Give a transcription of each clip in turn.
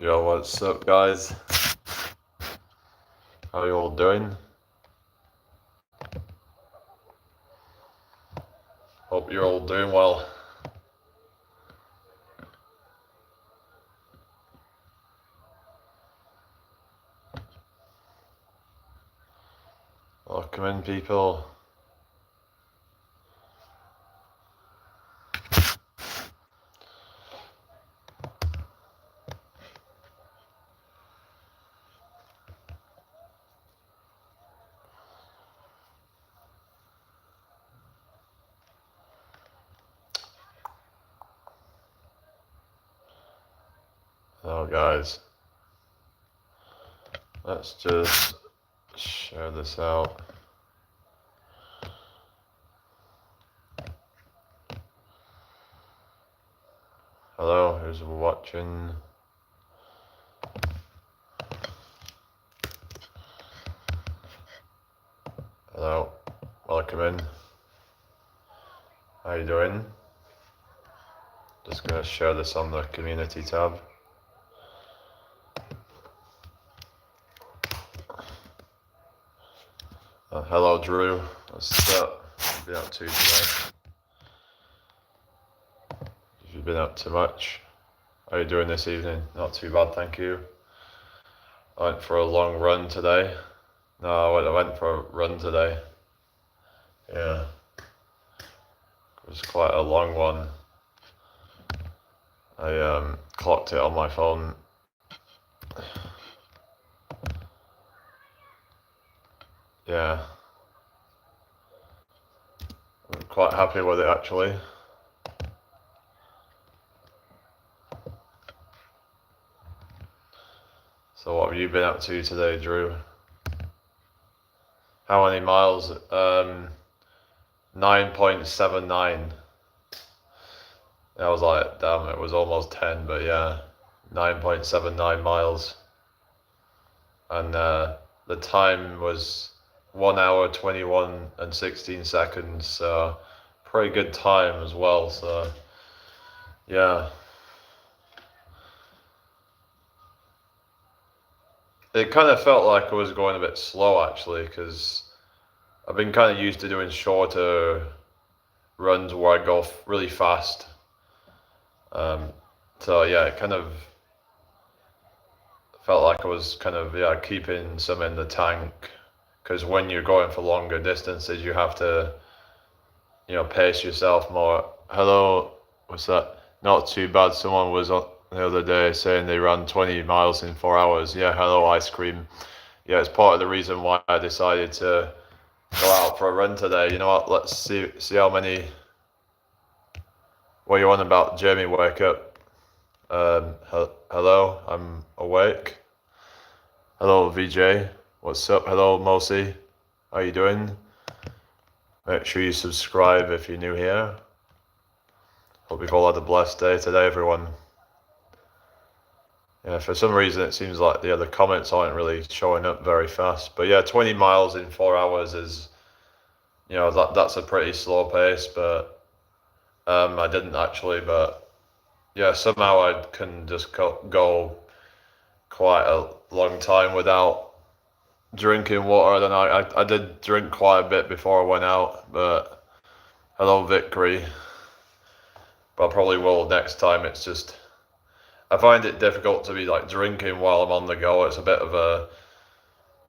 Yo, what's up, guys? How you all doing? Hope you're all doing well. Welcome in, people. Hello, guys. Let's just share this out. Hello, who's watching? Hello, welcome in. How you doing? Just gonna share this on the community tab. Hello, Drew. What's up? What have you been up to today? Have you been up to much? How are you doing this evening? Not too bad, thank you. I went for a long run today. No, I went for a run today. Yeah. It was quite a long one. I clocked it on my phone. Yeah. I'm quite happy with it, actually. So what have you been up to today, Drew? How many miles? 9.79. I was like, damn, it was almost 10, but yeah, 9.79 miles. And the time was 1 hour, 21 and 16 seconds, so pretty good time as well, so yeah. It kind of felt like I was going a bit slow, actually, because I've been kind of used to doing shorter runs where I go really fast. So yeah, it kind of felt like I was kind of keeping some in the tank, because when you're going for longer distances, you have to pace yourself more. Hello, what's that? Not too bad. Someone was on the other day saying they ran 20 miles in 4 hours. Yeah, hello, ice cream. Yeah, it's part of the reason why I decided to go out for a run today. You know what? Let's see how many. What are you on about, Jamie? Wake up. Hello, I'm awake. Hello, VJ. What's up? Hello, Mosi. How you doing? Make sure you subscribe if you're new here. Hope you've all had a blessed day today, everyone. Yeah, for some reason it seems like the comments aren't really showing up very fast. But yeah, 20 miles in 4 hours is, that's a pretty slow pace, but I didn't actually, but yeah, somehow I can just go quite a long time without drinking water. I don't know, I did drink quite a bit before I went out, but hello, Vickery. But I probably will next time. It's just, I find it difficult to be like drinking while I'm on the go. It's a bit of a,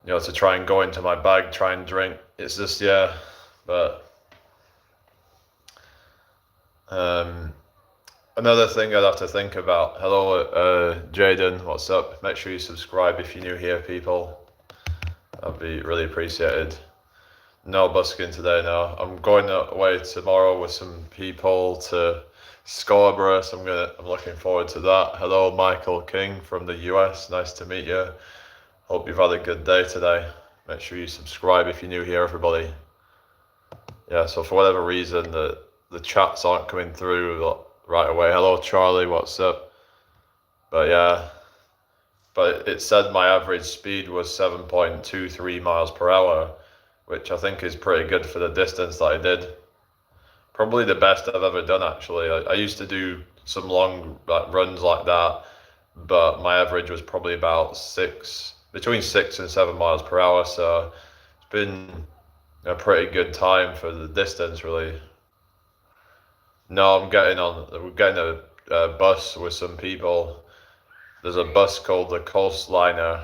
to try and go into my bag, try and drink. It's just, yeah, but another thing I'd have to think about. Hello, Jaden, what's up? Make sure you subscribe if you're new here, people. That'd be really appreciated. No busking today, no. I'm going away tomorrow with some people to Scarborough, so I'm looking forward to that. Hello, Michael King from the US. Nice to meet you. Hope you've had a good day today. Make sure you subscribe if you're new here, everybody. Yeah, so for whatever reason, the chats aren't coming through right away. Hello, Charlie, what's up? But yeah, but it said my average speed was 7.23 miles per hour, which I think is pretty good for the distance that I did. Probably the best I've ever done, actually. I used to do some long runs like that, but my average was probably about between 6 and 7 miles per hour. So it's been a pretty good time for the distance, really. No, we're getting a bus with some people. There's a bus called the Coastliner.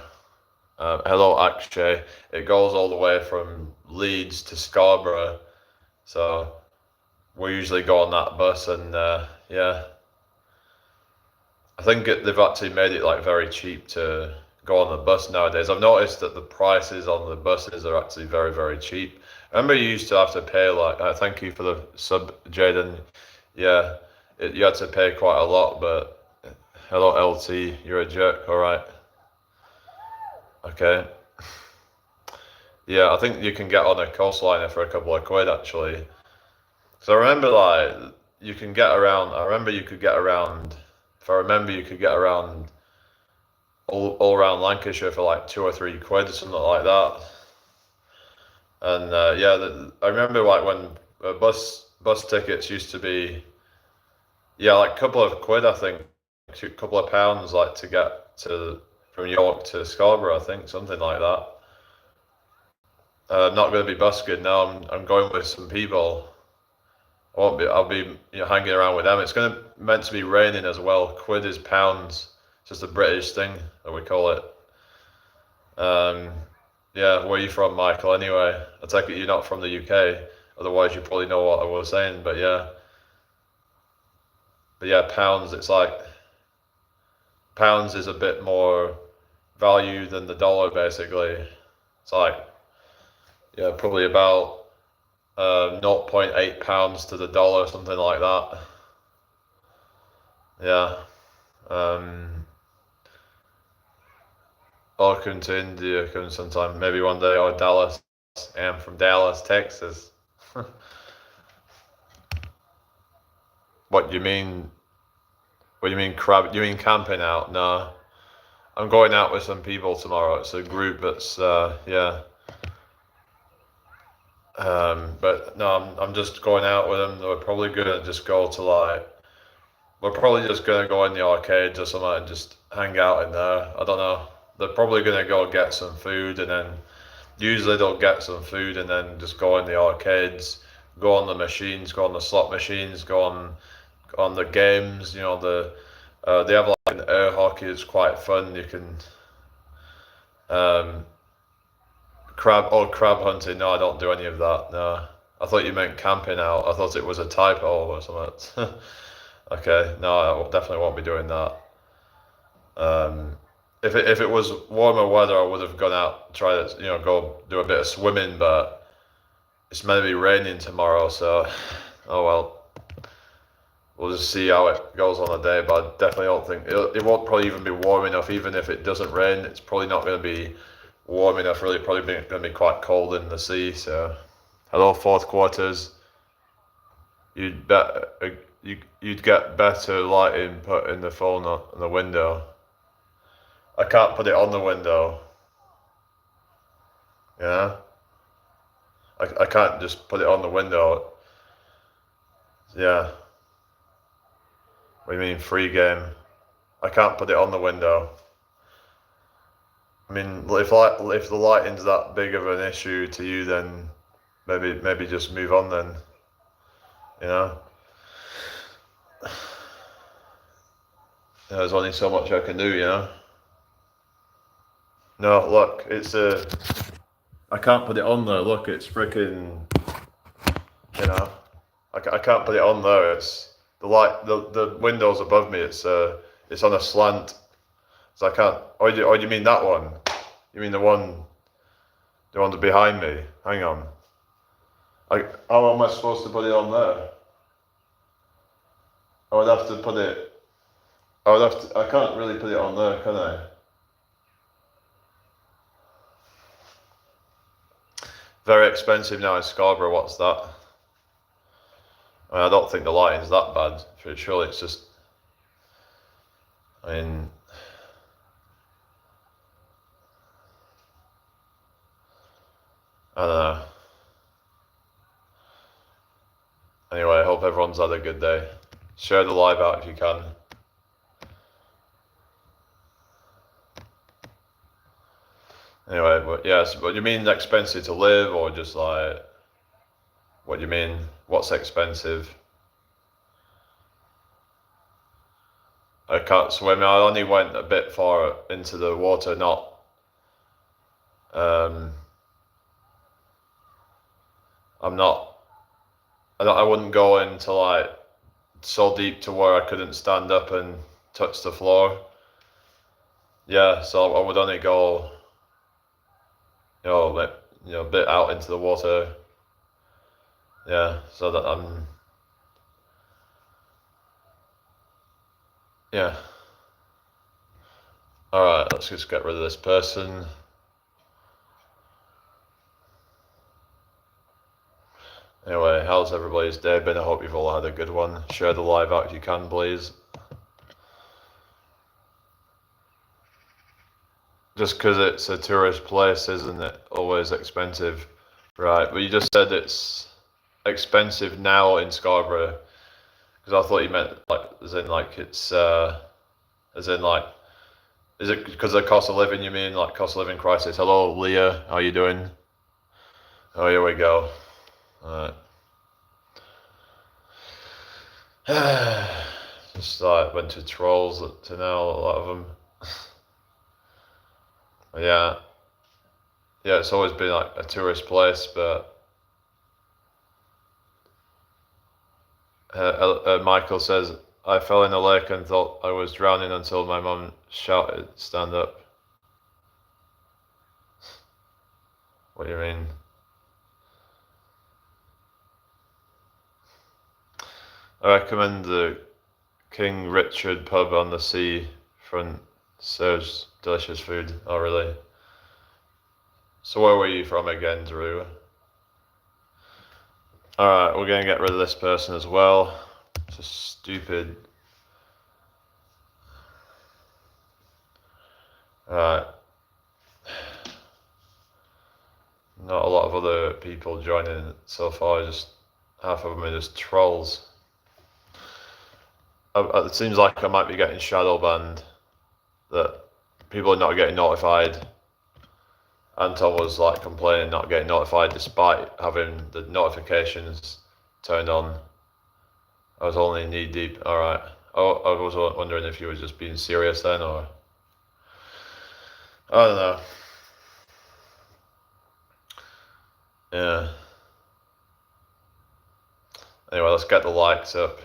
Hello, Akshay. It goes all the way from Leeds to Scarborough. So we usually go on that bus, and yeah, I think they've actually made it like very cheap to go on the bus nowadays. I've noticed that the prices on the buses are actually very, very cheap. I remember you used to have to pay like, thank you for the sub, Jaden. Yeah, you had to pay quite a lot, but hello, LT, you're a jerk, all right. Okay. Yeah, I think you can get on a coastliner for a couple of quid actually. So I remember like you can get around. I remember you could get around. If I remember, you could get around all around Lancashire for like 2 or 3 quid or something like that. And yeah, I remember like when bus tickets used to be, yeah, like a couple of quid, I think, a couple of pounds, like to get to from York to Scarborough, I think, something like that. I'm not going to be busking now. I'm going with some people. I won't be. I'll be hanging around with them. It's meant to be raining as well. Quid is pounds. It's just a British thing that we call it. Um, yeah, where are you from, Michael? Anyway, I take it you're not from the UK. Otherwise, you probably know what I was saying. But yeah, pounds. It's like pounds is a bit more value than the dollar. Basically, it's like yeah, probably about 0.8 pounds to the dollar, something like that. Yeah. Or come to India, come sometime, maybe one day, or Dallas. I'm from Dallas, Texas. What do you mean? What do you mean crab? You mean camping out? No, I'm going out with some people tomorrow. It's a group that's yeah. But no, I'm just going out with them. We're probably gonna just go to like. We're probably just gonna go in the arcades or something and just hang out in there. I don't know. They're probably gonna go get some food, and then usually they'll get some food and then just go in the arcades, go on the machines, go on the slot machines, go on the games. They have like an air hockey. It's quite fun. You can um, crab hunting. No, I don't do any of that. No, I thought you meant camping out. I thought it was a typo or something. Okay, no, I definitely won't be doing that. Um, if it was warmer weather, I would have gone out, try to go do a bit of swimming, but it's meant to be raining tomorrow, so oh well. We'll just see how it goes on the day, but I definitely don't think it won't probably even be warm enough. Even if it doesn't rain, it's probably not going to be warm enough. Really, probably going to be quite cold in the sea. So, hello, fourth quarters. You'd bet you'd get better lighting put in the phone on the window. I can't put it on the window. Yeah, I can't just put it on the window. Yeah. What do you mean free game? I can't put it on the window. I mean, if the lighting's that big of an issue to you, then maybe just move on then. You know. There's only so much I can do. No, look, I can't put it on there. Look, it's freaking. You know. I can't put it on there. It's the light. The windows above me. It's on a slant. So I can't. Or do you mean that one? You mean the one that's behind me? Hang on. How am I supposed to put it on there? I would have to put it. I can't really put it on there, can I? Very expensive now in Scarborough. What's that? I don't think the lighting's that bad. Surely it's just. I mean. I don't know. Anyway, I hope everyone's had a good day. Share the live out if you can. Anyway, but yes, but you mean expensive to live, or just like, what do you mean? What's expensive? I can't swim. I only went a bit far into the water, not um I'm not I wouldn't go into like so deep to where I couldn't stand up and touch the floor. Yeah, so I would only go, like, a bit out into the water. Yeah, so that yeah. All right, let's just get rid of this person. Anyway, how's everybody's day been? I hope you've all had a good one. Share the live out if you can, please. Just because it's a tourist place, isn't it always expensive? Right, but you just said it's expensive now in Scarborough, because I thought you meant like as in like it's as in like, is it because of the cost of living? You mean like cost of living crisis? Hello, Leah, how you doing? Oh, here we go. All right. Just like a bunch of trolls to now, a lot of them. Yeah, yeah, it's always been like a tourist place, but Michael says, I fell in a lake and thought I was drowning until my mum shouted, stand up. What do you mean? I recommend the King Richard pub on the sea front. Serves delicious food. Oh, really? So where were you from again, Drew? Alright, we're gonna get rid of this person as well. Just stupid. Alright. Not a lot of other people joining so far, just half of them are just trolls. It seems like I might be getting shadow banned, that people are not getting notified. Anton was like complaining not getting notified despite having the notifications turned on. I was only knee deep. Alright. Oh, I was wondering if you were just being serious then, or I don't know. Yeah. Anyway, let's get the likes up.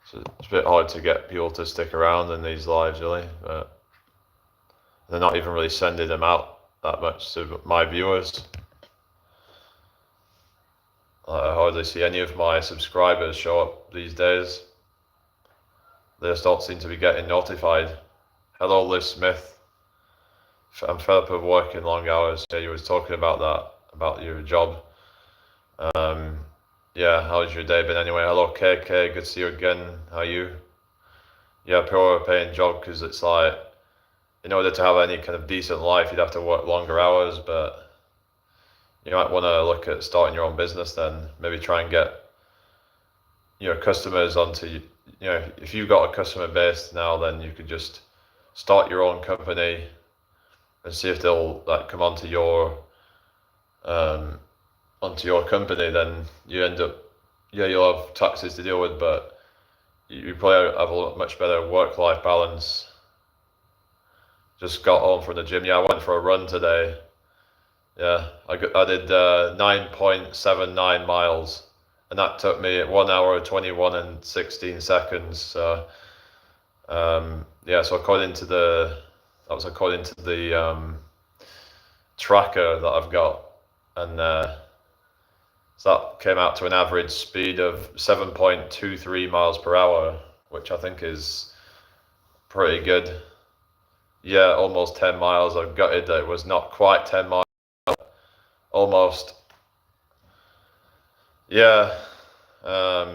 So it's a bit hard to get people to stick around in these lives, really, but they're not even really sending them out that much to my viewers. I hardly see any of my subscribers show up these days. They just don't seem to be getting notified. Hello, Liz Smith. I'm fed up of working long hours. Yeah, you were talking about that, about your job. Yeah, how's your day been anyway? Hello, KK, good to see you again. How are you? Yeah, poor paying job, because it's like, in order to have any kind of decent life, you'd have to work longer hours, but you might want to look at starting your own business then. Maybe try and get, customers onto, if you've got a customer base now, then you could just start your own company and see if they'll like come onto your company. Then you end up, you'll have taxes to deal with, but you probably have a much better work-life balance. Just got home from the gym. Yeah, I went for a run today. Yeah, I did 9.79 miles, and that took me 1 hour 21 and 16 seconds. So yeah, so according to the tracker that I've got, and so that came out to an average speed of 7.23 miles per hour, which I think is pretty good. Yeah, almost 10 miles. I'm gutted that it was not quite 10 miles. Almost. Yeah. But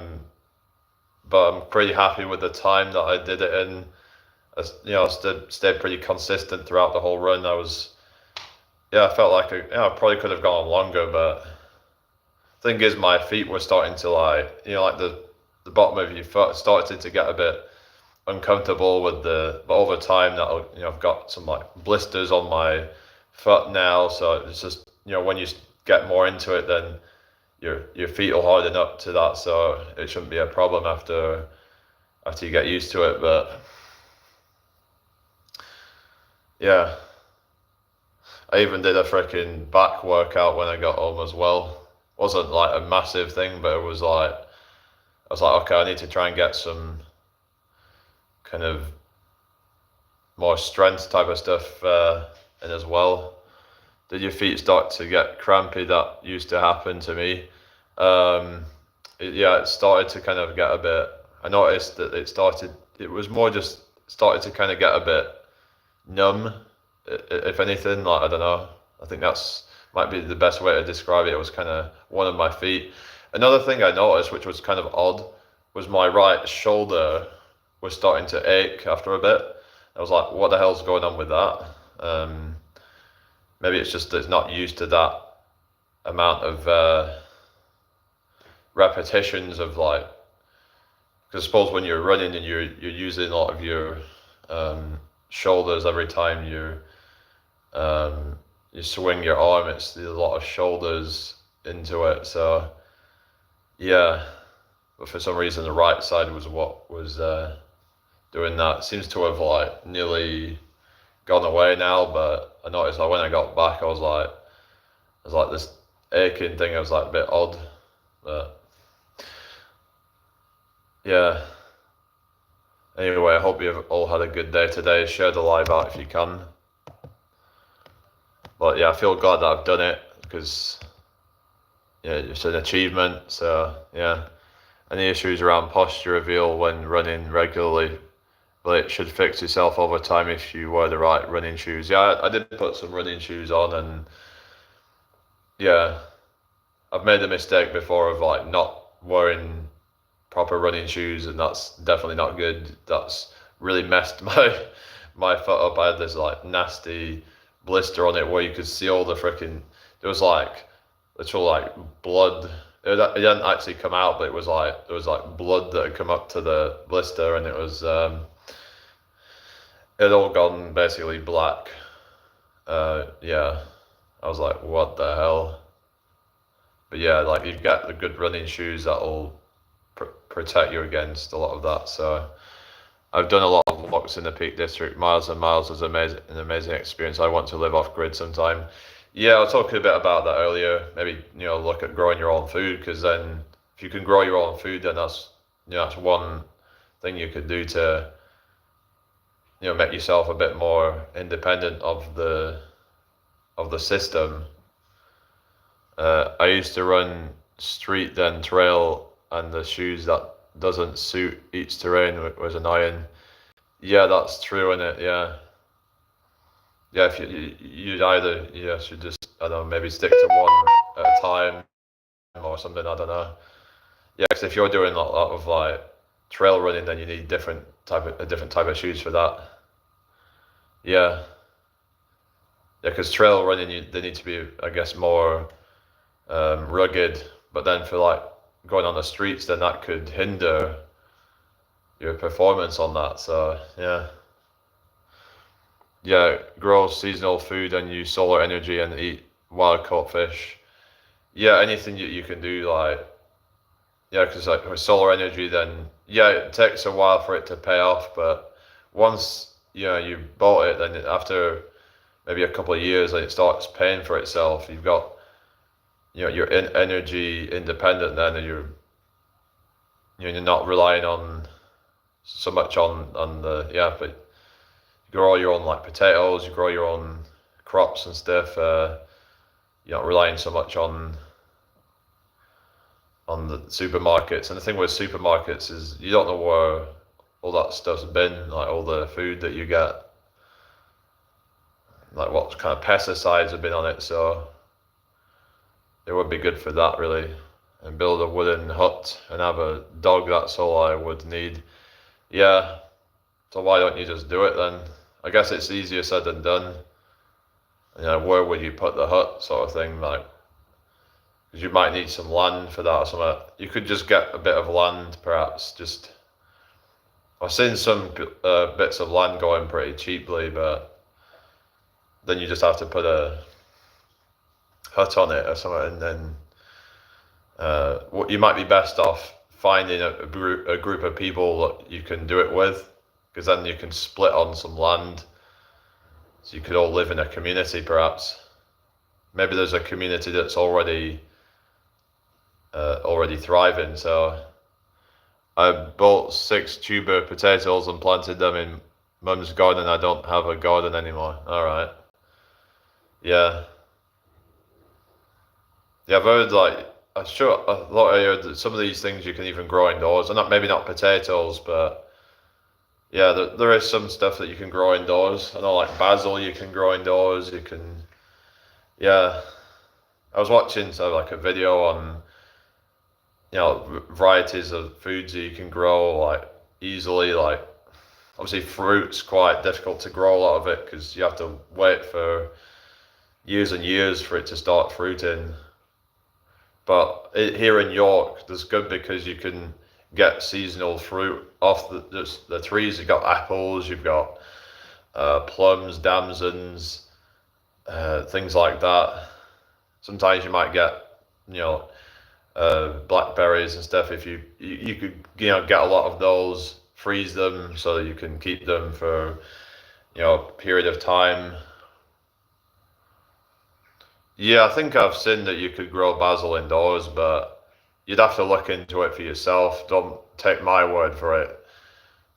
I'm pretty happy with the time that I did it in. I stayed pretty consistent throughout the whole run. I felt like I probably could have gone longer, but thing is, my feet were starting to like the bottom of your foot started to get a bit uncomfortable with but over time that I've got some like blisters on my foot now, so it's just when you get more into it, then your feet will harden up to that, so it shouldn't be a problem after you get used to it. But yeah, I even did a freaking back workout when I got home as well. Wasn't like a massive thing, but it was like I was like, okay, I need to try and get some kind of more strength type of stuff in as well. Did your feet start to get crampy? That used to happen to me. It started to kind of get a bit. I noticed that it was more just started to kind of get a bit numb, if anything. Like, I don't know. I think might be the best way to describe it. It was kind of one of my feet. Another thing I noticed, which was kind of odd, was my right shoulder was starting to ache after a bit. I was like, what the hell's going on with that? Maybe it's just it's not used to that amount of repetitions of like, because I suppose when you're running and you're using a lot of your shoulders every time you swing your arm, it's a lot of shoulders into it. So yeah, but for some reason the right side was what was doing that. It seems to have like nearly gone away now, but I noticed like when I got back, I was like this aching thing. I was like a bit odd, but yeah. Anyway, I hope you've all had a good day today. Share the live out if you can. But yeah, I feel glad that I've done it because yeah, it's an achievement. So yeah, any issues around posture reveal when running regularly, but it should fix itself over time if you wear the right running shoes. Yeah, I did put some running shoes on, and yeah, I've made the mistake before of like not wearing proper running shoes, and that's definitely not good. That's really messed my foot up. I had this like nasty blister on it where you could see all the freaking, there was like literal like blood. It didn't actually come out, but it was like there was like blood that had come up to the blister, and it was it had all gone basically black. Yeah, I was like, what the hell? But yeah, like you get the good running shoes that'll protect you against a lot of that. So I've done a lot of walks in the Peak District. Miles and Miles was an amazing experience. I want to live off grid sometime. Yeah, I was talking a bit about that earlier. Maybe look at growing your own food, because then if you can grow your own food, then that's that's one thing you could do to make yourself a bit more independent of the system. I used to run street then trail, and the shoes that doesn't suit each terrain was annoying. Yeah, that's true, isn't it? Yeah, if you either should just, I don't know, maybe stick to one at a time or something. I don't know. Yeah, because if you're doing a lot of like trail running, then you need a different type of shoes for that. Yeah, because trail running they need to be, I guess, more rugged. But then for like going on the streets, then that could hinder your performance on that. So yeah, grow seasonal food and use solar energy and eat wild caught fish. Yeah, anything you can do, like because like with solar energy, then it takes a while for it to pay off, but once you bought it, then after maybe a couple of years, like, it starts paying for itself. You've got you're energy independent then, and you're not relying on so much on the but you grow your own like potatoes, you grow your own crops and stuff. You're not relying so much on the supermarkets. And the thing with supermarkets is you don't know where all that stuff's been, like all the food that you get, like what kind of pesticides have been on it. So it would be good for that, really. And build a wooden hut and have a dog. That's all I would need. Yeah, so why don't you just do it then? I guess it's easier said than done. Where would you put the hut, sort of thing, like, because you might need some land for that or something. You could just get a bit of land, perhaps, just I've seen some bits of land going pretty cheaply, but then you just have to put a hut on it or something, and then you might be best off finding a group of people that you can do it with, because then you can split on some land, so you could all live in a community perhaps. Maybe there's a community that's already thriving. So I bought 6 tuber potatoes and planted them in Mum's garden. I don't have a garden anymore. All right. Yeah. Yeah, I've heard I'm sure a lot of heard that some of these things you can even grow indoors. And not maybe not potatoes, but yeah, there is some stuff that you can grow indoors. I know like basil you can grow indoors. You can, yeah. I was watching like a video on varieties of foods that you can grow like easily. Like obviously fruit's quite difficult to grow a lot of it because you have to wait for years and years for it to start fruiting. But here in York, that's good because you can get seasonal fruit off the trees. You've got apples, you've got plums, damsons, things like that. Sometimes you might get, blackberries and stuff. If you could, get a lot of those, freeze them so that you can keep them for, a period of time. Yeah, I think I've seen that you could grow basil indoors, but you'd have to look into it for yourself. Don't take my word for it.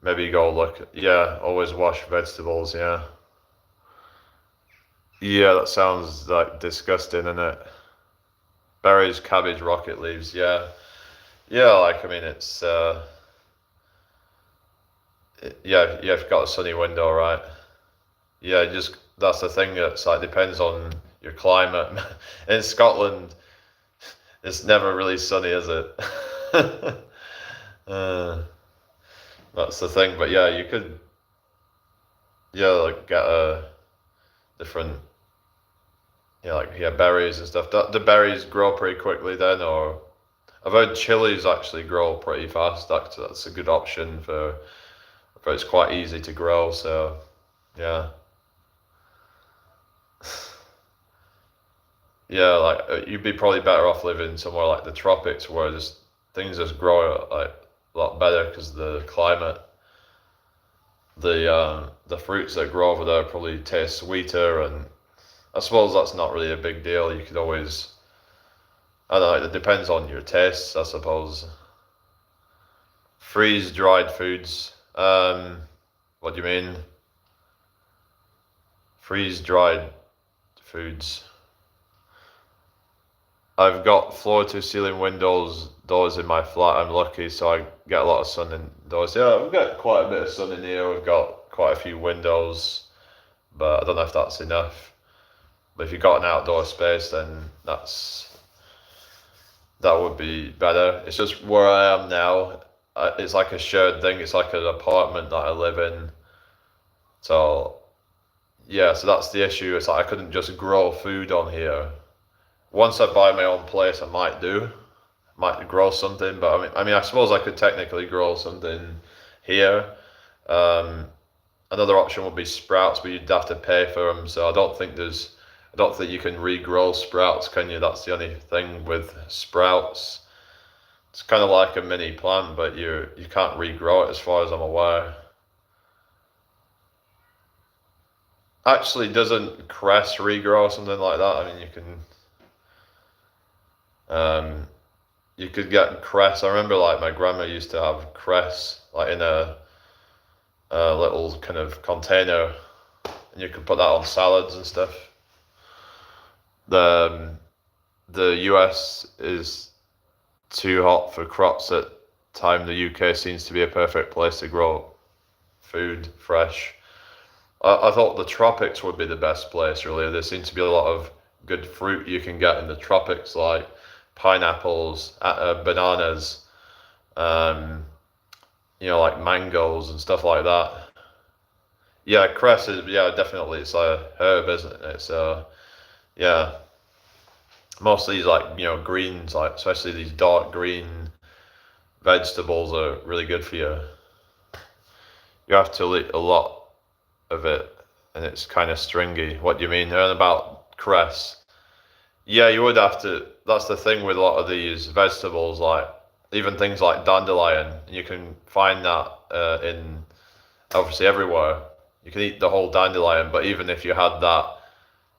Maybe go look. Yeah, always wash vegetables. Yeah. Yeah, that sounds like disgusting, isn't it? Berries, cabbage, rocket leaves. Yeah. Yeah, like I mean, it's yeah, you've got a sunny window, right? Yeah, just that's the thing. That's like depends on your climate. In Scotland, it's never really sunny, is it? uh, that's the thing. But yeah, you could, yeah, like get a different, berries and stuff. The berries grow pretty quickly then, or I've heard chilies actually grow pretty fast. That's a good option for it's quite easy to grow. So yeah. Yeah, like you'd be probably better off living somewhere like the tropics where just things just grow like a lot better because the climate, the fruits that grow over there probably taste sweeter, and I suppose that's not really a big deal. You could always, I don't know, it depends on your tastes, I suppose. Freeze dried foods. What do you mean? Freeze dried foods. I've got floor to ceiling windows doors in my flat. I'm lucky, so I get a lot of sun indoors. Yeah, we've got quite a bit of sun in here. We've got quite a few windows, but I don't know if that's enough. But if you've got an outdoor space, then that would be better. It's just where I am now. It's like a shared thing. It's like an apartment that I live in. So yeah, so that's the issue. It's like I couldn't just grow food on here. Once I buy my own place, I might grow something. But I suppose I could technically grow something here. Another option would be sprouts, but you'd have to pay for them. So I don't think you can regrow sprouts, can you? That's the only thing with sprouts. It's kind of like a mini plant, but you can't regrow it as far as I'm aware. Actually, doesn't cress regrow or something like that? I mean, you could get cress. I remember like my grandma used to have cress like in a little kind of container, and you could put that on salads and stuff. The US is too hot for crops at time. The UK seems to be a perfect place to grow food fresh. I thought the tropics would be the best place, really. There seems to be a lot of good fruit you can get in the tropics, like pineapples, bananas, like mangoes and stuff like that. Yeah, cress is, yeah, definitely. It's a herb, isn't it? So, yeah. Most of these, like, greens, like, especially these dark green vegetables are really good for you. you have to eat a lot of it, and it's kind of stringy. What do you mean? And about cress. Yeah, you would have to. That's the thing with a lot of these vegetables, like even things like dandelion. You can find that in obviously everywhere. You can eat the whole dandelion, but even if you had that,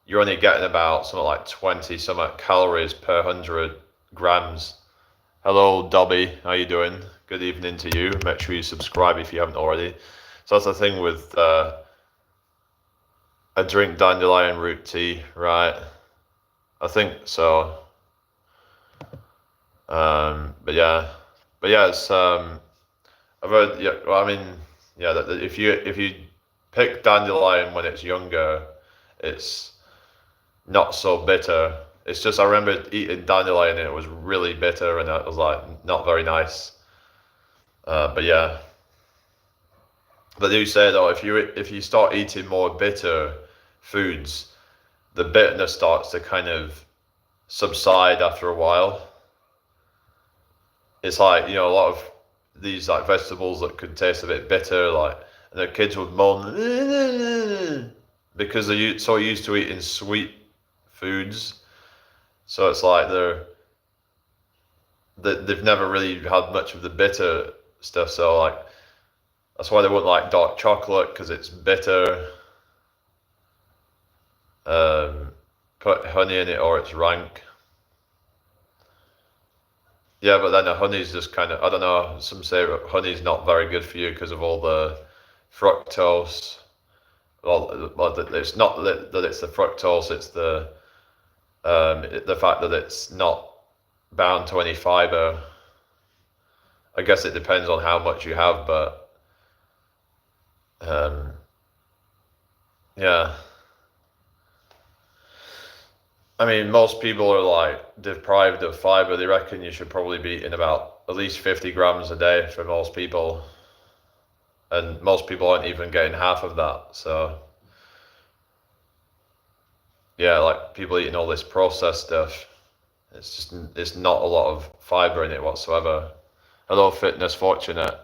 you're only getting about something like 20 something calories per 100 grams. Hello, Dobby. How you doing? Good evening to you. Make sure you subscribe if you haven't already. So that's the thing with I drink dandelion root tea, right? I think so. But yeah, it's I've heard. Yeah, well, I mean, yeah, that if you pick dandelion when it's younger, it's not so bitter. It's just I remember eating dandelion and it was really bitter and it was like not very nice. But yeah, but they do say though if you start eating more bitter foods, the bitterness starts to kind of subside after a while. It's like, a lot of these like vegetables that could taste a bit bitter, like, and the kids would moan because they're so used to eating sweet foods. So it's like they've never really had much of the bitter stuff. So like that's why they wouldn't like dark chocolate because it's bitter. Put honey in it or it's rank. Yeah, but then the honey's just kind of, I don't know, some say honey's not very good for you because of all the fructose. Well, it's not that it's the fructose, it's the fact that it's not bound to any fiber. I guess it depends on how much you have, but yeah. I mean, most people are like deprived of fiber. They reckon you should probably be eating about at least 50 grams a day for most people. And most people aren't even getting half of that. So, yeah, like people eating all this processed stuff, it's not a lot of fiber in it whatsoever. Hello, Fitness Fortunate.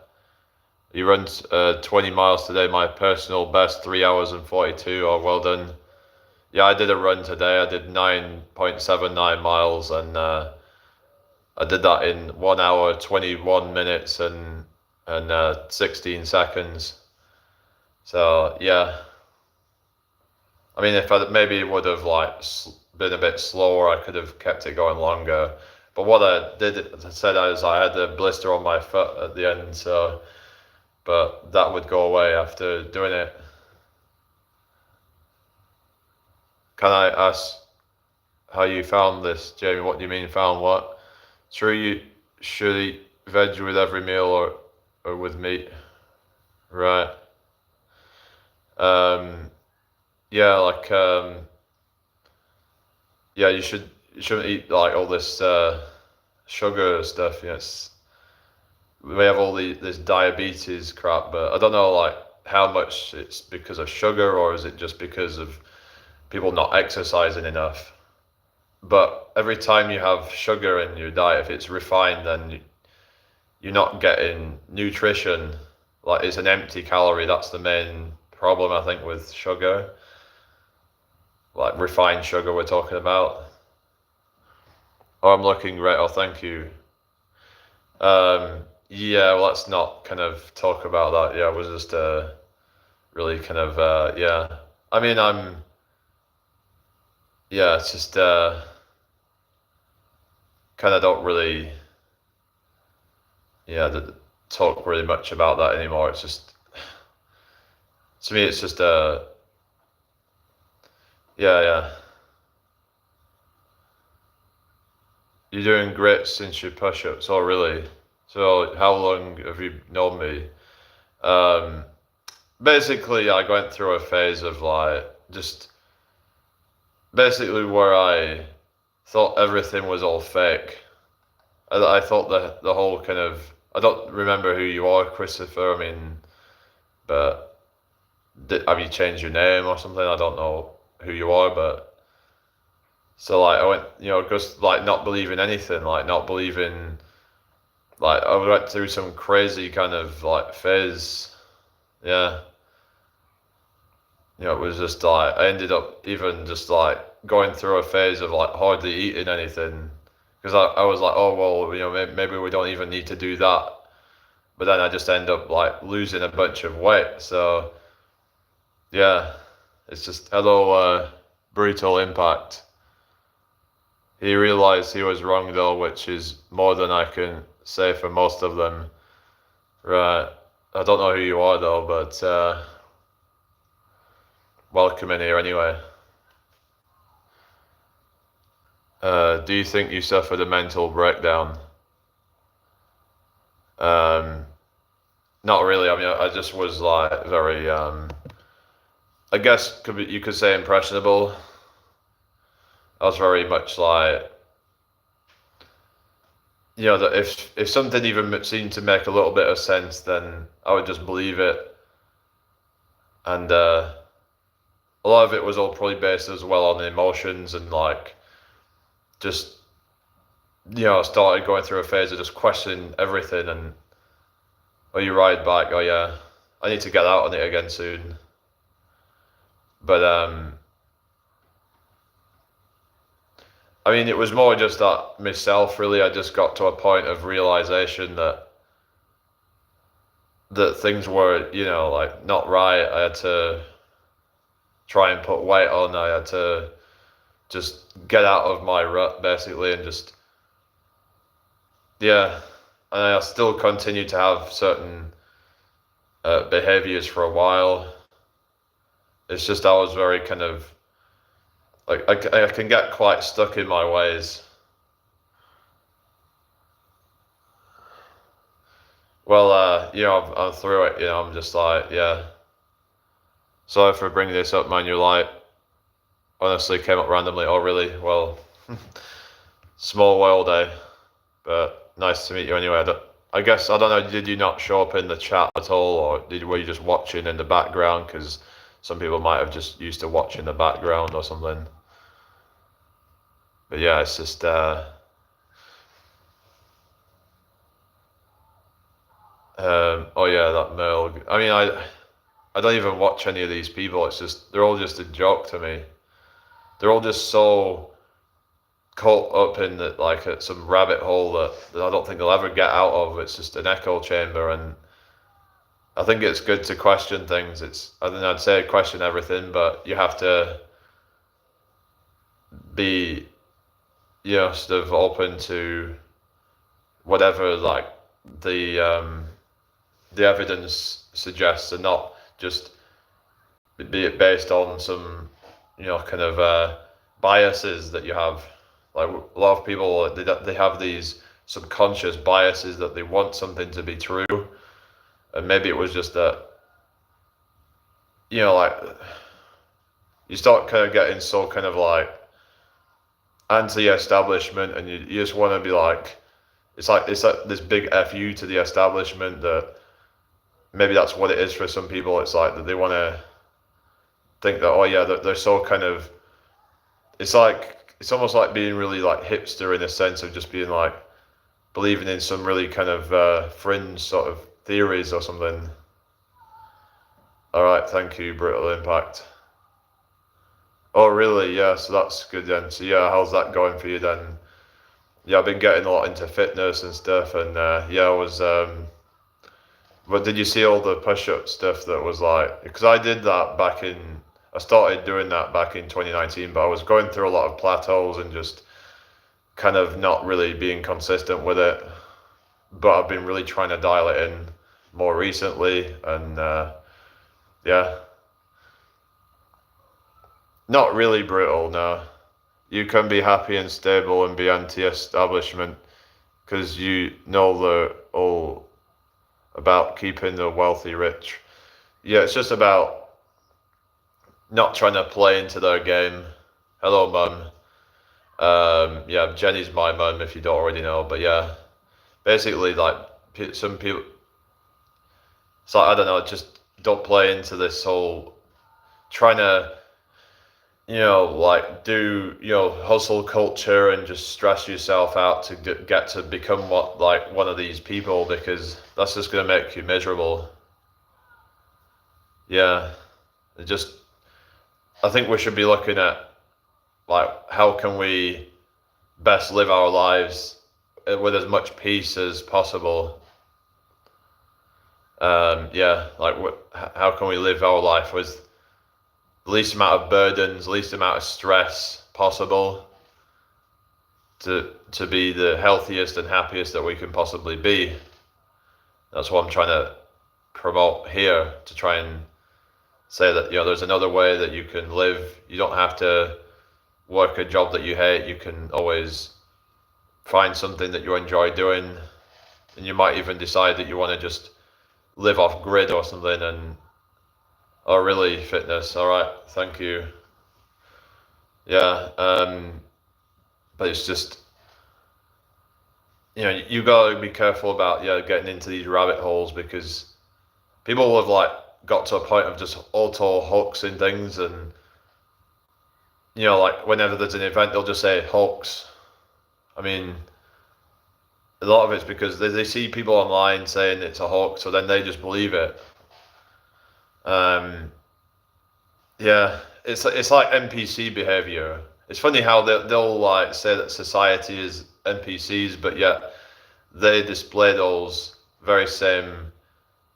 You run 20 miles today, my personal best, 3 hours and 42. Oh, well done. Yeah, I did a run today. I did 9.79 miles and I did that in 1 hour, 21 minutes and 16 seconds. So yeah, I mean, if I maybe would have like been a bit slower, I could have kept it going longer. But what I did, as I said, is I had a blister on my foot at the end, so but that would go away after doing it. Can I ask how you found this, Jamie? What do you mean found what? Sure, you should eat veg with every meal or with meat, right? Yeah, like yeah, you shouldn't eat like all this sugar stuff. We have all this diabetes crap, but I don't know like how much it's because of sugar or is it just because of people not exercising enough. But every time you have sugar in your diet, if it's refined, then you're not getting nutrition. Like it's an empty calorie. That's the main problem, I think, with sugar. Like refined sugar we're talking about. Oh, I'm looking great. Oh, thank you. Yeah, well, let's not kind of talk about that. Yeah, it was just really kind of yeah. I mean, yeah, it's just kind of don't really talk really much about that anymore. It's just to me, it's just yeah. You're doing great since your push-ups. Oh, really? So how long have you known me? Um, Basically, I went through a phase of like just basically where I thought everything was all fake. I thought the whole kind of I don't remember who you are, Christopher. I mean, but have you changed your name or something? I don't know who you are, but so like I went, just like not believing anything, like not believing, like I went through some crazy kind of like phase, Yeah. It was just like, I ended up even just like going through a phase of like hardly eating anything. Because I was like, oh, well, maybe we don't even need to do that. But then I just end up like losing a bunch of weight. So, yeah, it's just, hello, brutal impact. He realized he was wrong though, which is more than I can say for most of them. Right. I don't know who you are though, but welcome in here anyway. Do you think you suffered a mental breakdown? Not really. I mean, I just was like very, I guess you could say impressionable. I was very much like, that if something even seemed to make a little bit of sense, then I would just believe it. And a lot of it was all probably based as well on emotions and like just, I started going through a phase of just questioning everything and, oh, you ride bike, oh yeah, I need to get out on it again soon. But I mean, it was more just that myself, really. I just got to a point of realization that things were, like not right. I had to try and put weight on. I had to just get out of my rut, basically, and just, yeah. And I still continued to have certain behaviors for a while. It's just I was very kind of, like, I can get quite stuck in my ways. Well, I'm through it, I'm just like, yeah. Sorry for bringing this up, man. You're like, honestly came up randomly. Oh, really? Well, small world, eh? But nice to meet you anyway. I guess, I don't know, did you not show up in the chat at all, or were you just watching in the background? Because some people might have just used to watch in the background or something. But yeah, it's just, oh yeah, that male. I mean, I don't even watch any of these people. It's just, they're all just a joke to me. They're all just so caught up in like some rabbit hole that I don't think they'll ever get out of. It's just an echo chamber, and I think it's good to question things. I think I'd say question everything, but you have to be, sort of open to whatever like the evidence suggests, and not just be it based on some, kind of biases that you have. Like a lot of people, they have these subconscious biases that they want something to be true, and maybe it was just that, like you start kind of getting so kind of like anti-establishment, and you just want to be like, it's like this big FU to the establishment, that maybe that's what it is for some people. It's like that they want to think that, oh yeah, they're so kind of, it's almost like being really like hipster, in a sense of just being like believing in some really kind of fringe sort of theories or something. All right, thank you, Brutal Impact. Oh really? Yeah, so that's good then. So yeah, how's that going for you then? Yeah, I've been getting a lot into fitness and stuff, and yeah, I was but did you see all the push-up stuff that was like, because I did that I started doing that back in 2019, but I was going through a lot of plateaus and just kind of not really being consistent with it. But I've been really trying to dial it in more recently, and yeah. Not really brutal, no. You can be happy and stable and be anti-establishment, because you know the all about keeping the wealthy rich. Yeah, it's just about not trying to play into their game. Hello, mum. Yeah, Jenny's my mum, if you don't already know. But yeah, basically, like some people, it's like, I don't know, just don't play into this whole trying to, like do, hustle culture and just stress yourself out to get to become one of these people, because that's just going to make you miserable. yeah, it just, I think we should be looking at like how can we best live our lives with as much peace as possible. Yeah, like how can we live our life with the least amount of burdens, least amount of stress possible to be the healthiest and happiest that we can possibly be. That's what I'm trying to promote here, to try and say that, there's another way that you can live. You don't have to work a job that you hate. You can always find something that you enjoy doing, and you might even decide that you want to just live off grid or something. And oh, really, fitness, all right, thank you. Yeah, but it's just, you gotta be careful about getting into these rabbit holes, because people have like got to a point of just auto hoax in things. And like whenever there's an event, they'll just say hoax. I mean, a lot of it's because they see people online saying it's a hoax, so then they just believe it. Yeah, it's like NPC behavior. It's funny how they'll like say that society is NPCs, but yet they display those very same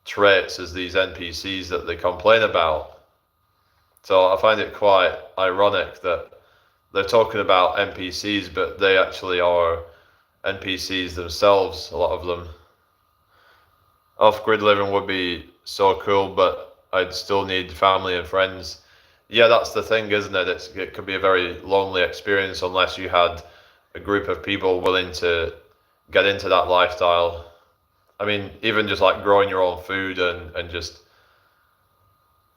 traits as these NPCs that they complain about. So I find it quite ironic that they're talking about NPCs, but they actually are NPCs themselves, a lot of them. Off-grid living would be so cool, but I'd still need family and friends. Yeah, that's the thing, isn't it? It could be a very lonely experience unless you had a group of people willing to get into that lifestyle. I mean, even just like growing your own food and just,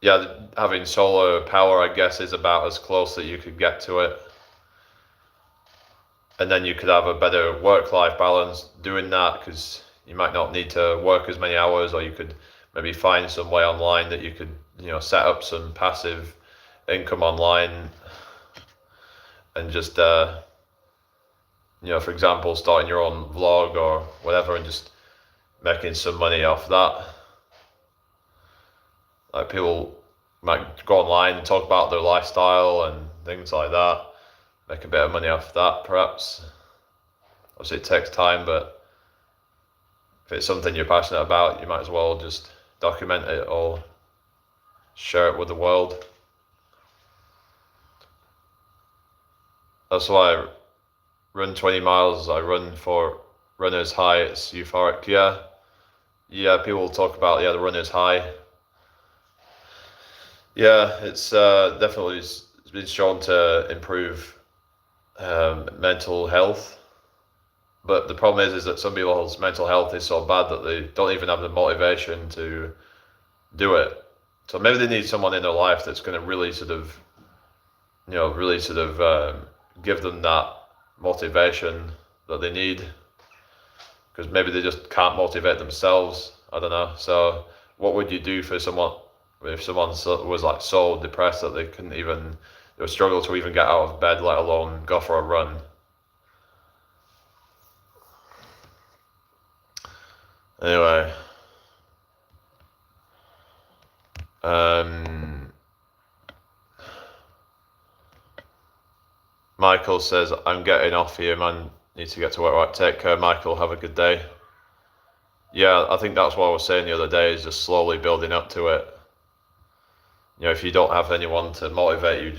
yeah, having solar power, I guess, is about as close that you could get to it. And then you could have a better work-life balance doing that, because you might not need to work as many hours, or you could maybe find some way online that you could, set up some passive income online, and just, for example, starting your own vlog or whatever, and just making some money off that. Like people might go online and talk about their lifestyle and things like that, make a bit of money off that, perhaps. Obviously, it takes time, but if it's something you're passionate about, you might as well just document it or share it with the world. That's why I run 20 miles. I run for runner's high. It's euphoric. Yeah. People talk about the runner's high. Yeah, it's definitely it's been shown to improve mental health. But the problem is that some people's mental health is so bad that they don't even have the motivation to do it. So maybe they need someone in their life that's going to really sort of, give them that motivation that they need, because maybe they just can't motivate themselves. I don't know. So what would you do for someone if someone was like so depressed that they would struggle to even get out of bed, let alone go for a run? Anyway, Michael says, I'm getting off here, man. Need to get to work. Right, take care, Michael. Have a good day. Yeah, I think that's what I was saying the other day, is just slowly building up to it. If you don't have anyone to motivate you, you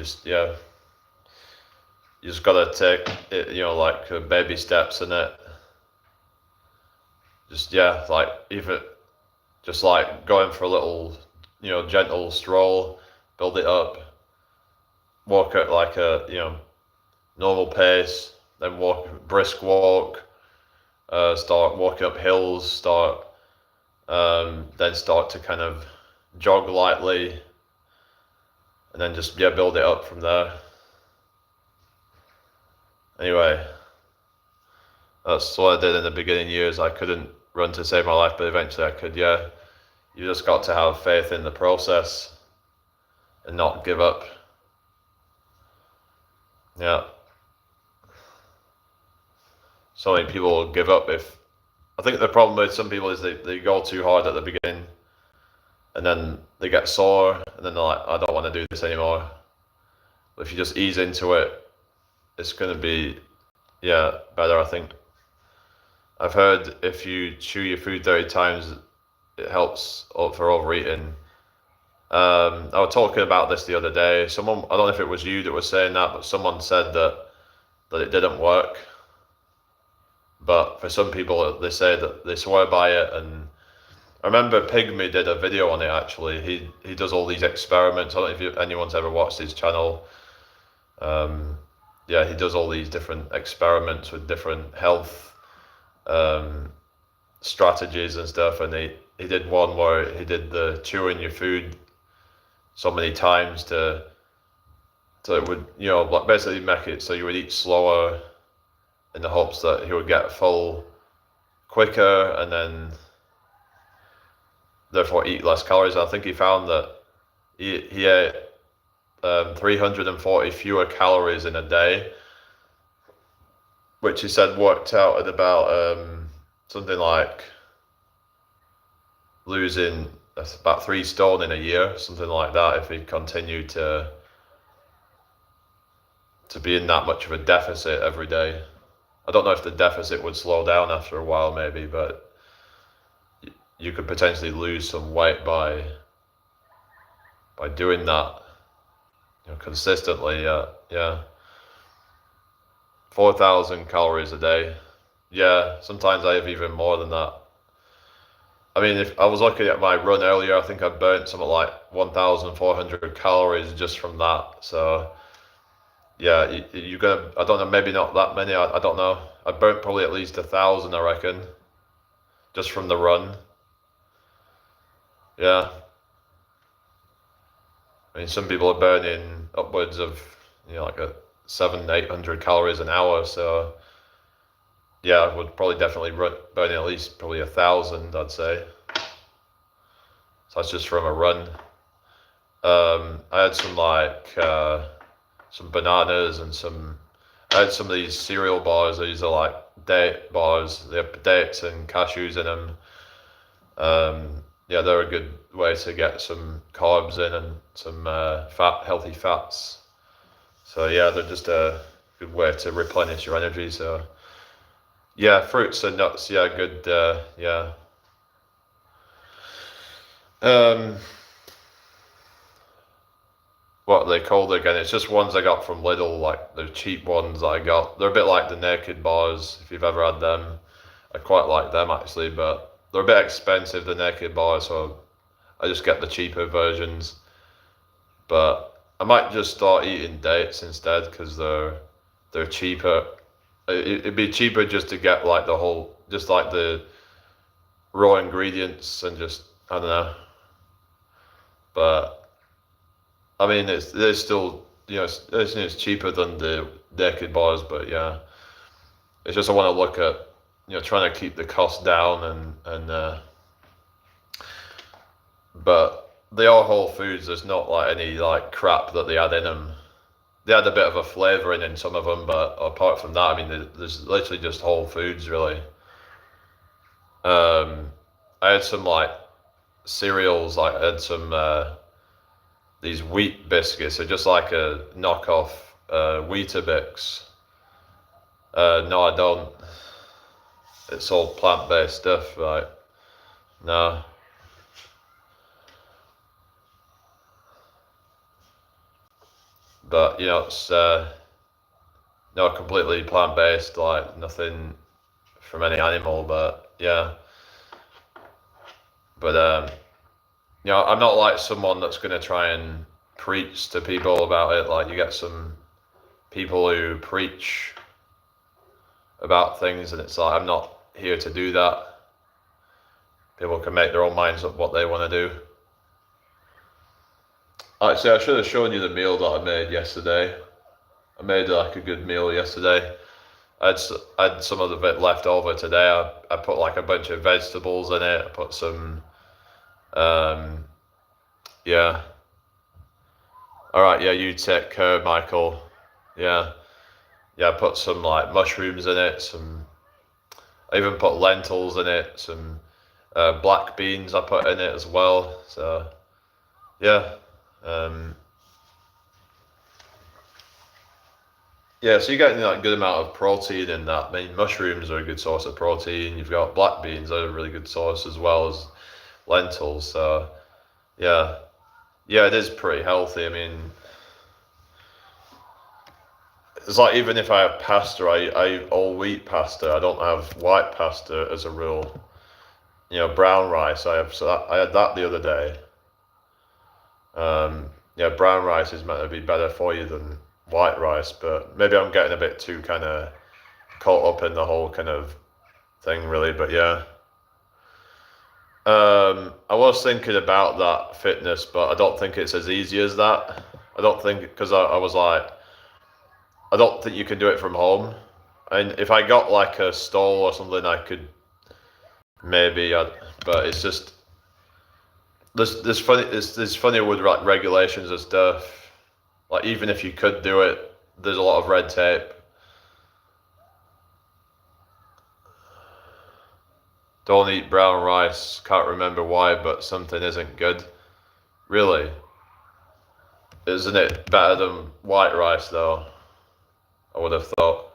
just gotta take it, like baby steps in it. Like even just like going for a little, gentle stroll, build it up, walk at like a, normal pace, then brisk walk, start walking up hills, then start to kind of jog lightly, and then just build it up from there. Anyway, that's what I did in the beginning years. I couldn't run to save my life, but eventually I could. Yeah, you just got to have faith in the process and not give up. Yeah. So many people give up I think the problem with some people is they go too hard at the beginning, and then they get sore, and then they're like, I don't want to do this anymore. If you just ease into it, it's going to be, better, I think. I've heard if you chew your food 30 times, it helps for overeating. I was talking about this the other day. Someone, I don't know if it was you that was saying that, but someone said that it didn't work. But for some people, they say that they swear by it. And I remember Pygmy did a video on it, actually. He does all these experiments. I don't know if anyone's ever watched his channel. He does all these different experiments with different health strategies and stuff. And he did one where he did the chewing your food so many times so it would, like basically make it so you would eat slower in the hopes that he would get full quicker and then therefore eat less calories. And I think he found that he ate 340 fewer calories in a day, which he said worked out at about something like losing about 3 stone in a year, something like that, if he continued to be in that much of a deficit every day. I don't know if the deficit would slow down after a while, maybe, but you could potentially lose some weight by doing that, consistently. 4,000 calories a day. Yeah, sometimes I have even more than that. I mean, if I was looking at my run earlier, I think I burnt something like 1,400 calories just from that. So, yeah, you're gonna, I don't know, maybe not that many, I don't know. I burnt probably at least 1,000, I reckon, just from the run. Yeah. I mean, some people are burning upwards of, like 700-800 calories an hour. So, yeah, I would probably definitely burning at least probably 1,000, I'd say. So that's just from a run. I had some some bananas and I had some of these cereal bars. These are like date bars. They have dates and cashews in them. They're a good way to get some carbs in and some healthy fats. So yeah, they're just a good way to replenish your energy. So yeah, fruits and nuts. Yeah, good. What are they called again? It's just ones I got from Lidl, like the cheap ones I got. They're a bit like the naked bars, if you've ever had them. I quite like them actually, but they're a bit expensive, the naked bars, so I just get the cheaper versions. But I might just start eating dates instead because they're cheaper. It'd be cheaper just to get like just like the raw ingredients and just, I don't know. But I mean, there's still, it's cheaper than the naked bars, but yeah, it's just I want to look at, trying to keep the cost down but they are whole foods. There's not like any like crap that they add in them. They had a bit of a flavouring in some of them, but apart from that, I mean, there's literally just whole foods, really. I had some like cereals, like I had some these wheat biscuits. They're just like a knockoff Weetabix. No, I don't. It's all plant-based stuff, right? No. But it's not completely plant-based, like nothing from any animal. But yeah. But I'm not like someone that's gonna try and preach to people about it. Like you get some people who preach about things, and it's like I'm not here to do that. People can make their own minds up what they want to do. Actually, I should have shown you the meal that I made yesterday. I made like a good meal yesterday. I had some of it left over today. I put like a bunch of vegetables in it. I put some, yeah. All right, yeah, you take care, Michael. Yeah, I put some like mushrooms in it. I even put lentils in it. Some Black beans I put in it as well. So yeah. Yeah, so you're getting like good amount of protein in that. I mean, mushrooms are a good source of protein. You've got black beans are a really good source as well as lentils. So yeah, yeah, it is pretty healthy. I mean, it's like even if I have pasta, I all wheat pasta. I don't have white pasta as a rule. Brown rice. I had that the other day. Yeah, brown rice is meant to be better for you than white rice, but maybe I'm getting a bit too kind of caught up in the whole kind of thing, really. But yeah, I was thinking about that fitness, but I don't think it's as easy as that. I don't think because I was like, I don't think you can do it from home. And if I got like a stall or something, I could maybe. But it's just there's funny with like regulations and stuff. Like even if you could do it, there's a lot of red tape. Don't eat brown rice. Can't remember why, but something isn't good. Really? Isn't it better than white rice though? I would have thought.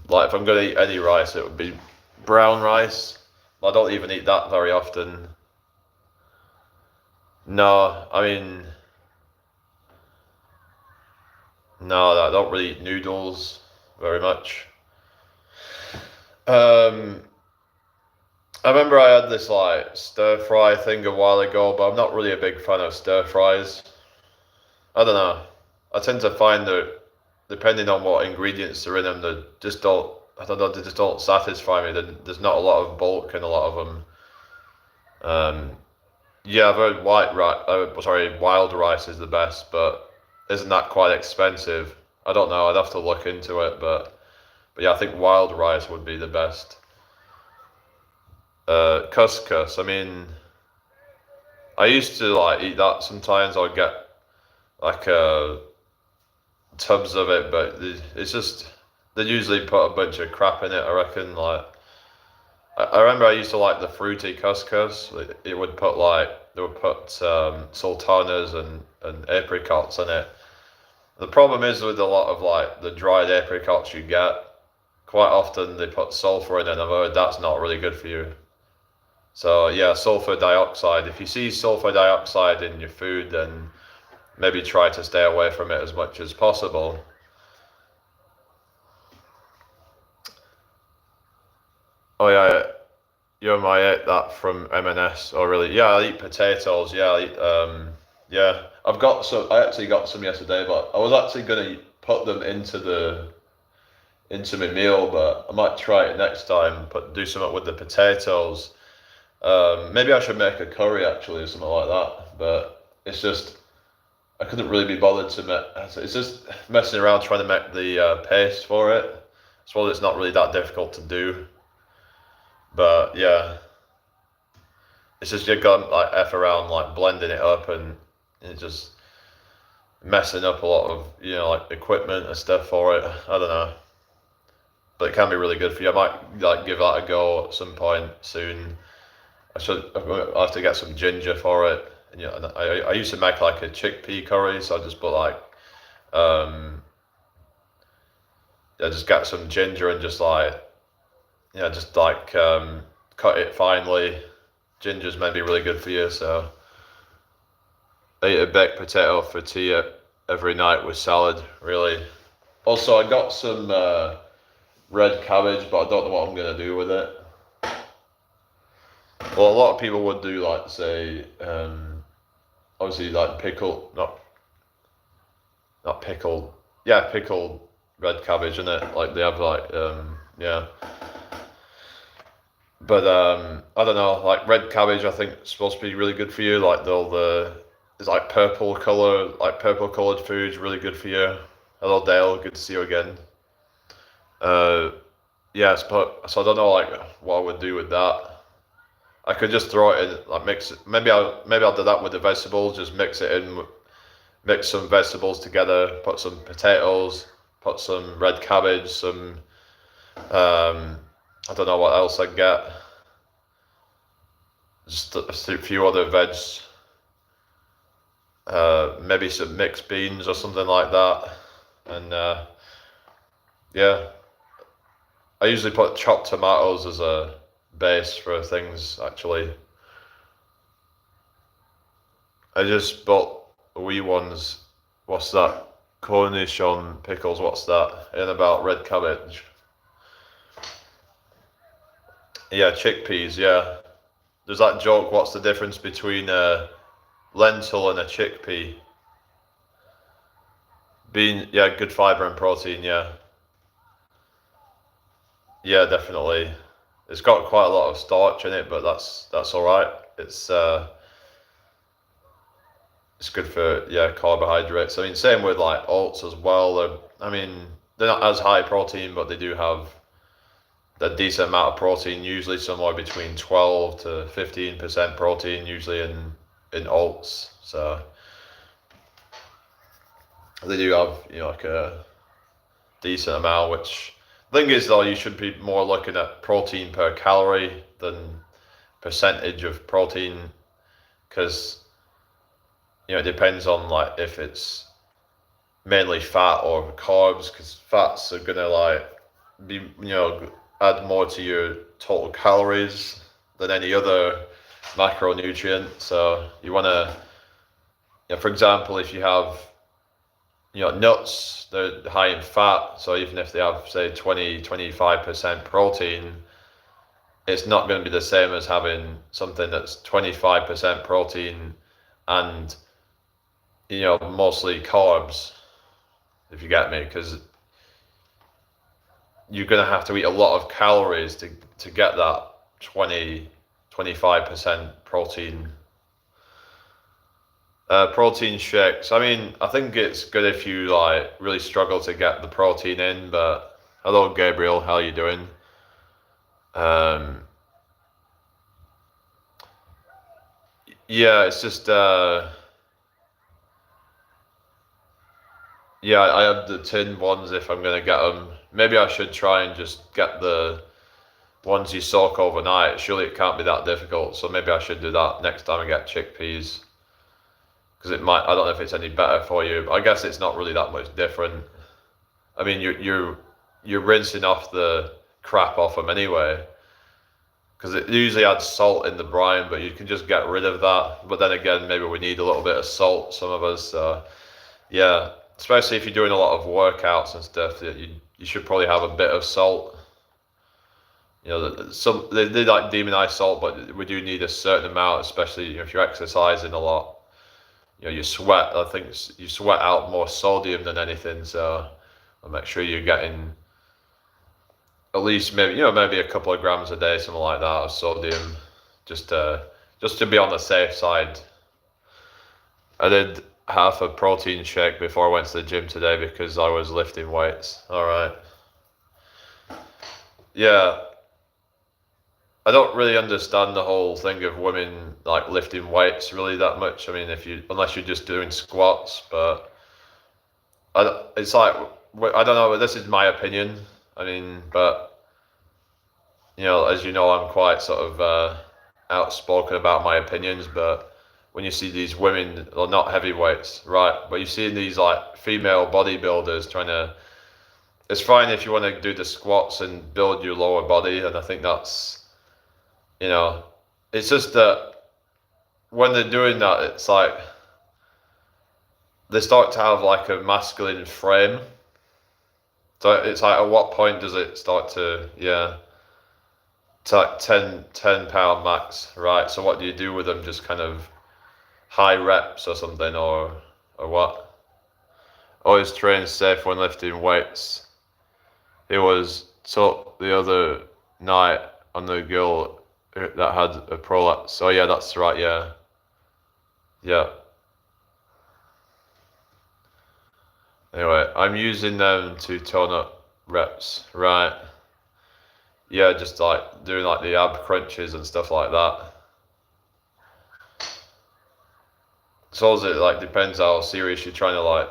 Like if I'm gonna eat any rice, it would be brown rice. I don't even eat that very often. No, I mean, no, I don't really eat noodles very much. Um, I remember I had this like stir fry thing a while ago, but I'm not really a big fan of stir fries. I don't know. I tend to find that depending on what ingredients are in them, they just don't. I don't know. They just don't satisfy me. There's not a lot of bulk in a lot of them. Yeah, I've heard wild rice is the best, but isn't that quite expensive? I don't know. I'd have to look into it, but yeah, I think wild rice would be the best. Couscous. I mean, I used to like eat that sometimes. I'd get like tubs of it, but it's just they usually put a bunch of crap in it. I reckon. Like I remember I used to like the fruity couscous. It would put like they would put sultanas and apricots in it. The problem is with a lot of like the dried apricots you get, quite often they put sulfur in it, and I've heard that's not really good for you. So yeah, sulfur dioxide. If you see sulfur dioxide in your food, then maybe try to stay away from it as much as possible. Oh yeah, I ate that from M&S. Oh really? Yeah, I eat potatoes. Yeah, yeah. I've got some. I actually got some yesterday, but I was actually gonna put them into my meal, but I might try it next time. Do something with the potatoes. Maybe I should make a curry actually or something like that. But it's just I couldn't really be bothered to make. It's just messing around trying to make the paste for it. I suppose it's not really that difficult to do. But yeah, it's just you got like f around like blending it up and it's just messing up a lot of like equipment and stuff for it. I don't know, but it can be really good for you. I might like give that a go at some point soon. I have to get some ginger for it. And, and I used to make like a chickpea curry, so I just put like I just get some ginger and just like cut it finely. Ginger's maybe really good for you, so I eat a baked potato for tea every night with salad, really. Also, I got some red cabbage, but I don't know what I'm gonna do with it. Well, a lot of people would do like say, obviously like not pickled, yeah, pickled red cabbage in it. Like they have like yeah. But I don't know, like red cabbage I think is supposed to be really good for you. Like it's like purple coloured foods really good for you. Hello Dale, good to see you again. Yes, but so I don't know like what I would do with that. I could just throw it in, like mix it. Maybe I'll do that with the vegetables. Just mix it in, mix some vegetables together. Put some potatoes, put some red cabbage, some I don't know what else I'd get. just a few other veg, maybe some mixed beans or something like that, and yeah, I usually put chopped tomatoes as a base for things. Actually, I just bought wee ones. What's that? Cornichon pickles. What's that? And about red cabbage. Yeah, chickpeas. Yeah. There's that joke. What's the difference between a lentil and a chickpea? Bean. Yeah, good fiber and protein. Yeah. Yeah, definitely. It's got quite a lot of starch in it, but that's all right. It's good for, yeah, carbohydrates. I mean, same with like oats as well. I mean, they're not as high protein, but they do have a decent amount of protein. Usually somewhere between 12 to 15% protein, usually in oats. So they do have, like a decent amount. Which thing is though, you should be more looking at protein per calorie than percentage of protein, because it depends on like if it's mainly fat or carbs, because fats are gonna like be add more to your total calories than any other macronutrient. So you want to, for example, if you have nuts, they're high in fat, so even if they have say 20-25% protein, it's not going to be the same as having something that's 25% protein and mostly carbs, if you get me, because you're going to have to eat a lot of calories to get that 25% protein. Protein shakes. I mean, I think it's good if you like really struggle to get the protein in. But hello, Gabriel. How are you doing? Yeah, it's just yeah, I have the tin ones if I'm gonna get them. Maybe I should try and just get the ones you soak overnight. Surely it can't be that difficult. So maybe I should do that next time I get chickpeas. Because it might, I don't know if it's any better for you, but I guess it's not really that much different. I mean, you're rinsing off the crap off them anyway, because it usually adds salt in the brine, but you can just get rid of that. But then again, maybe we need a little bit of salt, some of us. So yeah, especially if you're doing a lot of workouts and stuff, you should probably have a bit of salt. Some they like demonize salt, but we do need a certain amount, especially if you're exercising a lot. You sweat. I think you sweat out more sodium than anything, so I'll make sure you're getting at least maybe a couple of grams a day, something like that, of sodium, just to be on the safe side. I did half a protein shake before I went to the gym today because I was lifting weights. All right. Yeah, I don't really understand the whole thing of women like lifting weights really that much. I mean, unless you're just doing squats, but it's like I don't know. This is my opinion. I mean, but as you know, I'm quite sort of outspoken about my opinions. But when you see these women, well, not heavyweights, right? But you see these like female bodybuilders trying to. It's fine if you want to do the squats and build your lower body, and I think that's, it's just that when they're doing that, it's like they start to have like a masculine frame. So it's like, at what point does it start to, yeah, it's like 10 pound max, right? So what do you do with them? Just kind of high reps or something, or what? Always train safe when lifting weights. It was taught the other night on the girl that had a prolapse. Oh yeah, that's right. Yeah, yeah. Anyway, I'm using them to tone up reps, right? Yeah, just like doing like the ab crunches and stuff like that. So it like depends how serious you're trying to like.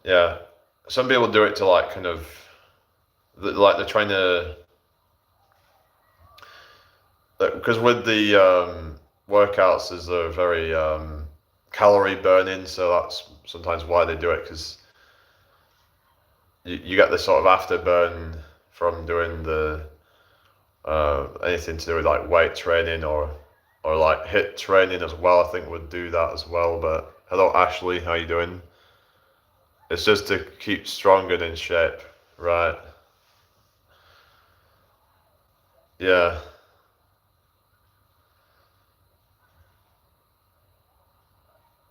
Yeah, some people do it to like kind of like they're trying to because with the workouts, there's a very calorie burning, so that's sometimes why they do it, because you get this sort of afterburn from doing the anything to do with like weight training or like HIIT training as well. I think would do that as well. But hello Ashley, how you doing? It's just to keep strong and in shape, right? Yeah.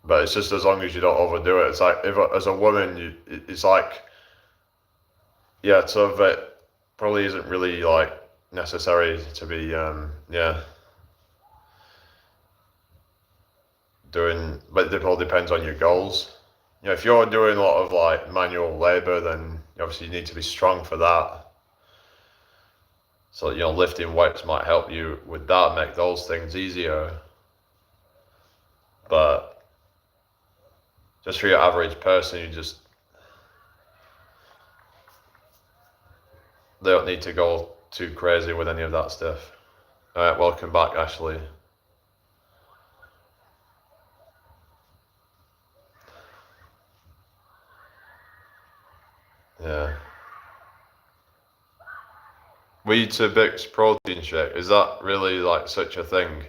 But it's just as long as you don't overdo it. It's like if as a woman, it's like, yeah, so that probably isn't really like necessary to be yeah, doing, but it all depends on your goals. You know, if you're doing a lot of like manual labor, then obviously you need to be strong for that. So, you know, lifting weights might help you with that, make those things easier. But just for your average person, they don't need to go too crazy with any of that stuff. All right, welcome back, Ashley. Yeah. Weetabix protein shake, is that really like such a thing?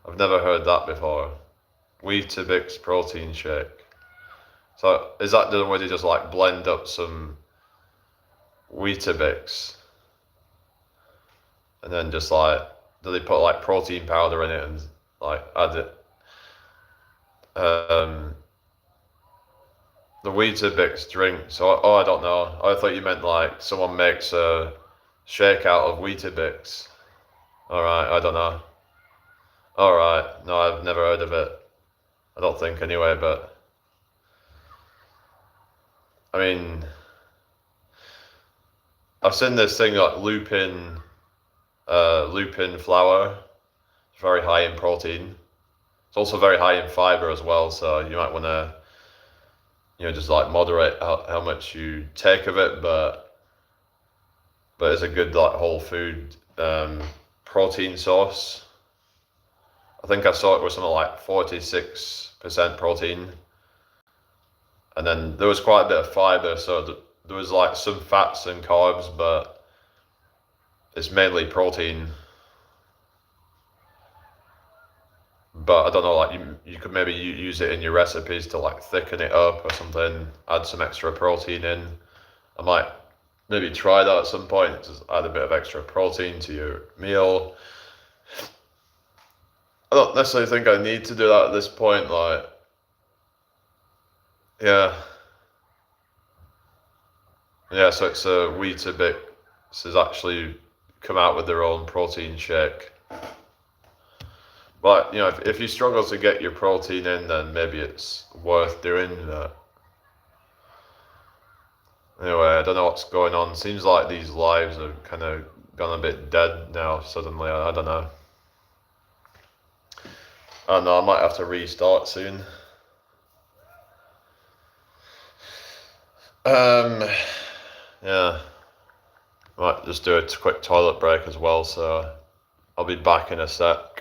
I've never heard that before. Weetabix protein shake. So is that the way they just like blend up some Weetabix and then just like, do they put like protein powder in it and like add it? The Weetabix drink. So, oh, I don't know. I thought you meant like someone makes a shake out of Weetabix. All right, I don't know. All right, no, I've never heard of it. I don't think anyway, but I mean, I've seen this thing like lupin flour. It's very high in protein. It's also very high in fiber as well, so you might want to, you know, just like moderate how much you take of it, but it's a good like whole food protein source. I think I saw it was something like 46% protein, and then there was quite a bit of fiber, so there was like some fats and carbs, but it's mainly protein. But I don't know, like you could maybe use it in your recipes to like thicken it up or something, add some extra protein in. I might maybe try that at some point, just add a bit of extra protein to your meal. I don't necessarily think I need to do that at this point, like, yeah. Yeah, so it's a Weetabix has actually come out with their own protein shake. But, you know, if you struggle to get your protein in, then maybe it's worth doing that. Anyway, I don't know what's going on. Seems like these lives have kind of gone a bit dead now suddenly. I don't know. I don't know, I might have to restart soon. Yeah. Might just do a quick toilet break as well, so I'll be back in a sec.